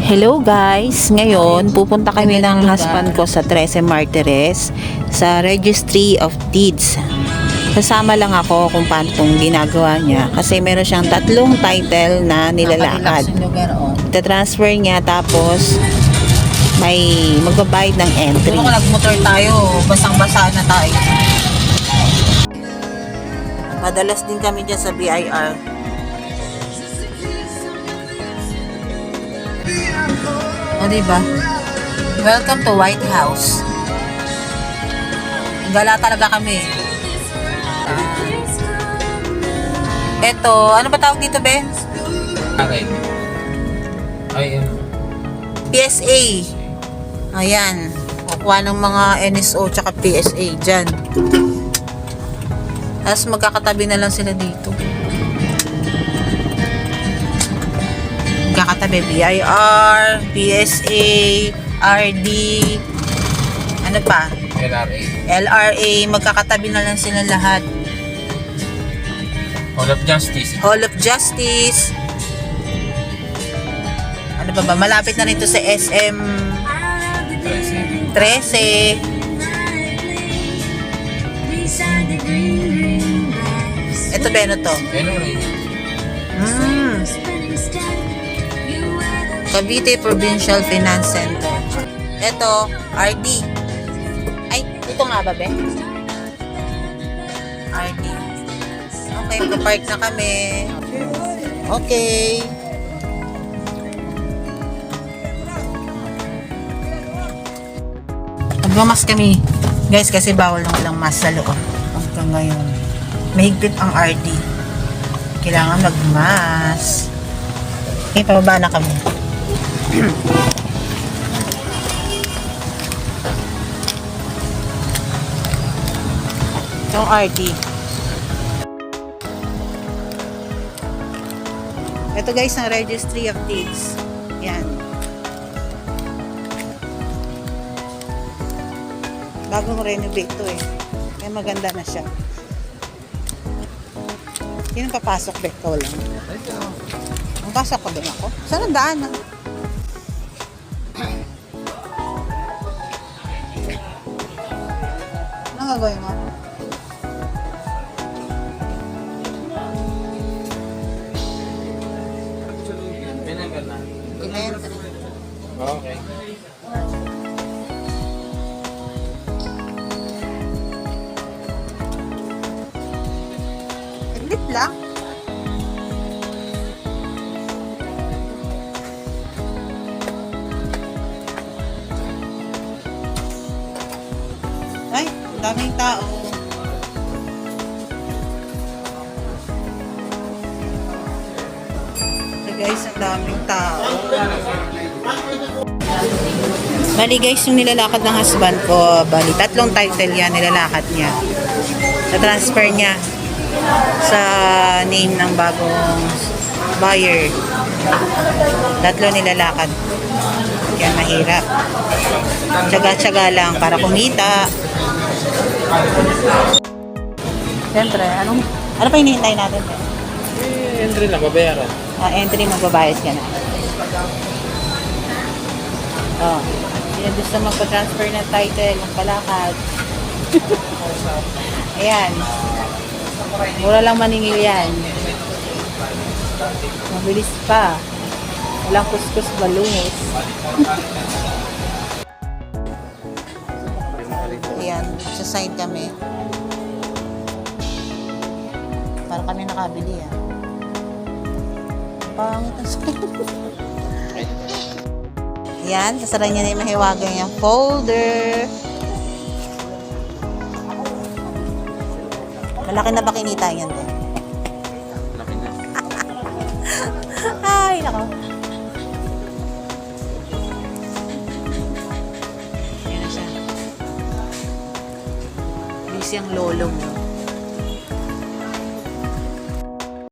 Hello guys! Ngayon, pupunta kami ng husband ko sa 13 Martires sa Registry of Deeds. Kasama lang ako kung paano itong ginagawa niya kasi meron siyang 3 title na nilalakad. Ita-transfer niya tapos may magbabayad ng entry. Kung nagmotor tayo, basang-basa na tayo. Madalas din kami dyan sa BIR. O diba? Welcome to White House. Gala talaga kami. Eto, ano ba tawag dito, Ben? Okay. PSA. Ayan. Kukuha ng mga NSO tsaka PSA dyan. Tapos magkakatabi na lang sila dito. Magkakatabi BIR, PSA, RD, ano pa? LRA. Magkakatabi na lang sila lahat. Hall of Justice. Hall of Justice. Ano ba ba? Malapit na rito sa SM 13. Ito ba ano to? Cavite Provincial Finance Center. Ito, RD. Ay, ito nga ba, be? RD. Okay, magpa-park na kami. Okay. Magmamas kami. Guys, kasi bawal ng walang mask sa loob. Hanggang ngayon. Mahigpit ang RD. Kailangan magmask. Okay, pababa na kami. Itong RD. Ito guys, ang Registry of Deeds. Yan. Bagong renovate to eh. Kaya maganda na siya. Sino papasok ba? Ikaw lang. Ang pasok ko din ako. Saan ang daan? Anong gagawin mo? Okay. Edit lang. Ay, daming tao. So guys, ang daming tao. Bali guys, yung nilalakad ng husband ko, bali 3 title yan, nilalakad niya. Sa transfer niya sa name ng bagong buyer. 3 nilalakad. Kaya mahirap. Tsaga-tsaga lang para kumita. Siyempre, ano pa hinihintay natin? Entry lang, babayaran. Entry, magbabayad ka na. Oh. Yan gusto magpa-transfer ng title, ng palakad. Ayan. Mura lang maningil yan. Mabilis pa. Walang kuskus balungos. Ayan, sa-sign kami. Para kami nakabili yan. Pangit ang sign. Ayan, sasaran niya na yung mahiwagang yung folder. Malaki na ba kinita yan din? Laki na. Ay, nako. Ayan na siya. Busy ang lolo mo.